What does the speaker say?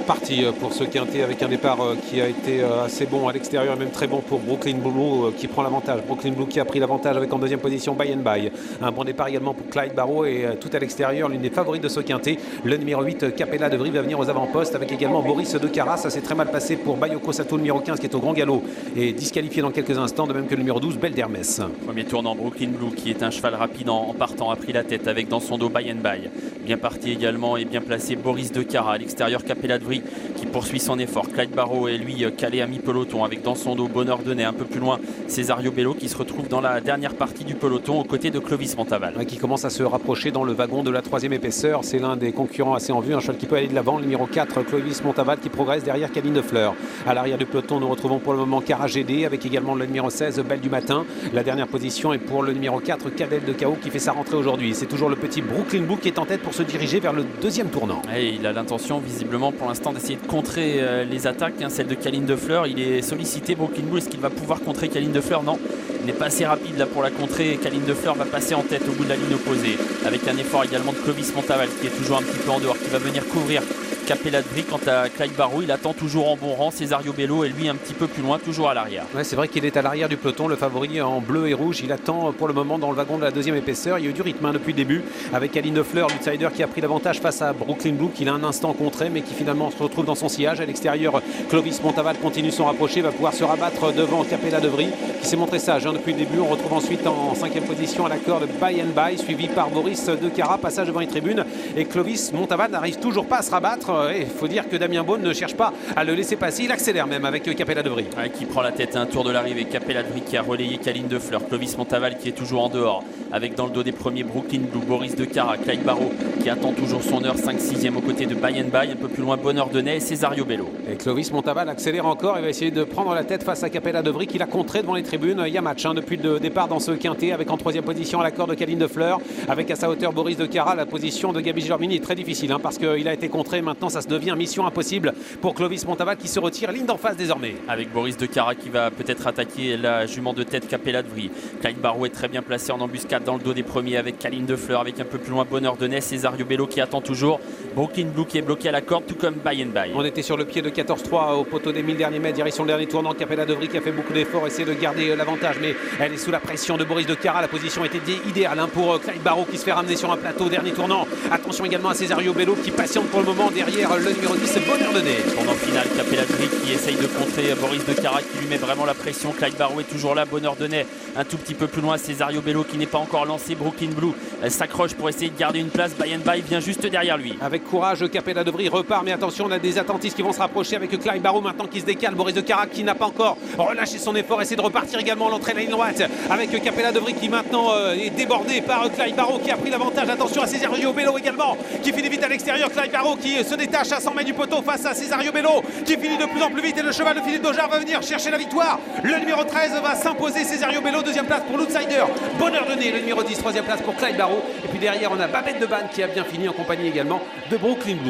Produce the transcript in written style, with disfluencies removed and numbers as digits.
Parti pour ce quintet avec un départ qui a été assez bon à l'extérieur, même très bon pour Brooklyn Blue qui prend l'avantage. Brooklyn Blue qui a pris l'avantage avec en deuxième position By and By. Un bon départ également pour Clyde Barrow et tout à l'extérieur, l'une des favorites de ce quintet. Le numéro 8, Capella de Vries, va venir aux avant-postes avec également Boris de Cara. Ça s'est très mal passé pour Bayoko Sato, le numéro 15 qui est au grand galop et disqualifié dans quelques instants, de même que le numéro 12, Belle d'Hermès. Premier tournant, Brooklyn Blue qui est un cheval rapide en partant, a pris la tête avec dans son dos By and By. Bien parti également et bien placé Boris de Cara. À l'extérieur, Capella de Vries qui poursuit son effort. Clyde Barrow est lui calé à mi-peloton avec dans son dos Bonheur de Nez. Un peu plus loin, Cesario Bello qui se retrouve dans la dernière partie du peloton aux côtés de Clovis Montaval. Qui commence à se rapprocher dans le wagon de la troisième épaisseur. C'est l'un des concurrents assez en vue, un cheval qui peut aller de l'avant. Le numéro 4, Clovis Montaval qui progresse derrière Caline de Fleur. À l'arrière du peloton, nous retrouvons pour le moment Cara GD avec également le numéro 16, Belle du Matin. La dernière position est pour le numéro 4, Cadel de Chaos qui fait sa rentrée aujourd'hui. C'est toujours le petit Brooklyn Blue qui est en tête pour se diriger vers le deuxième tournant. Et il a l'intention visiblement pour l'instant d'essayer de contrer les attaques, celle de Caline de Fleur. Il est sollicité, Brooklyn Blue. Est-ce qu'il va pouvoir contrer Caline de Fleur? Non, il n'est pas assez rapide là pour la contrer. Caline de Fleur va passer en tête au bout de la ligne opposée avec un effort également de Clovis Montaval qui est toujours un petit peu en dehors, qui va venir couvrir Capella de Vries. Quant à Clyde Barrow, il attend toujours en bon rang. Cesario Bello est lui un petit peu plus loin, toujours à l'arrière. Ouais, c'est vrai qu'il est à l'arrière du peloton, le favori en bleu et rouge. Il attend pour le moment dans le wagon de la deuxième épaisseur. Il y a eu du rythme depuis le début avec Caline de Fleur, l'outsider qui a pris l'avantage face à Brooklyn Blue, qu'il a un instant contré mais qui finalement se retrouve dans son sillage. À l'extérieur, Clovis Montaval continue son rapproché, va pouvoir se rabattre devant Capella de Vries qui s'est montré sage depuis le début. On retrouve ensuite en cinquième position à la corde By and By, suivi par Boris de Cara, passage devant les tribunes, et Clovis Montaval n'arrive toujours pas à se rabattre. Il faut dire que Damien Beaune ne cherche pas à le laisser passer, il accélère même avec Capella de Vries. Qui prend la tête à un tour de l'arrivée. Capella de Vries qui a relayé Caline de Fleur. Clovis Montaval qui est toujours en dehors avec dans le dos des premiers Brooklyn Blue, Boris de Cara, Clyde Barrow qui attend toujours son heure, 5-6e aux côtés de By and By. Un peu plus loin, Bonheur de Nez et Cesario Bello. Et Clovis Montaval accélère encore, il va essayer de prendre la tête face à Capella de Vries qui l'a contré devant les tribunes. Il y a match depuis le départ dans ce quintet avec en troisième position à la corde de Caline de Fleur, avec à sa hauteur Boris de Cara. La position de Gabi Gilormini est très difficile parce qu'il a été contré. Maintenant ça se devient mission impossible pour Clovis Montaval qui se retire, ligne d'en face désormais. Avec Boris de Cara qui va peut-être attaquer la jument de tête Capella de Vries. Clyde Barrow est très bien placé en embuscade dans le dos des premiers avec Caline de Fleur, avec un peu plus loin Bonheur de Nez, Cesario Bello qui attend toujours, Brooklyn Blue qui est bloqué à la corde, tout comme By and By. On était sur le pied de 14-3 au poteau des 1000 derniers mètres, direction le dernier tournant. Capella de Vries qui a fait beaucoup d'efforts, essaie de garder l'avantage, mais elle est sous la pression de Boris de Cara. La position était idéale pour Clyde Barrow qui se fait ramener sur un plateau, dernier tournant. Attention également à Cesario Bello qui patiente pour le moment derrière le numéro 10, Bonheur de Nez. Pendant finale, Capella de Vries qui essaye de contrer Boris de Cara qui lui met vraiment la pression. Clyde Barrow est toujours là, Bonheur de Nez un tout petit peu plus loin, Cesario Bello qui n'est pas encore lancé. Brooklyn Blue s'accroche pour essayer de garder une place. By and By vient juste derrière lui. Avec courage, Capella de Vries repart, mais attention, on a des attentistes qui vont se rapprocher avec Clyde Barrow maintenant qui se décale. Boris de Cara qui n'a pas encore relâché son effort, essaie de repartir également à l'entrée de la ligne droite avec Capella de Vries qui maintenant est débordé par Clyde Barrow qui a pris l'avantage. Attention à Cesario Bello également qui finit vite à l'extérieur. Clyde Barrow qui se détache à 100 mètres du poteau face à Cesario Bello qui finit de plus en plus vite, et le cheval de Philippe Daujar va venir chercher la victoire. Le numéro 13 va s'imposer. Cesario Bello, deuxième place pour l'outsider Bonheur de Nez, le numéro 10, troisième place pour Clyde Barrow, et puis derrière on a Babette de Banne qui a bien fini en compagnie également de Brooklyn Blue.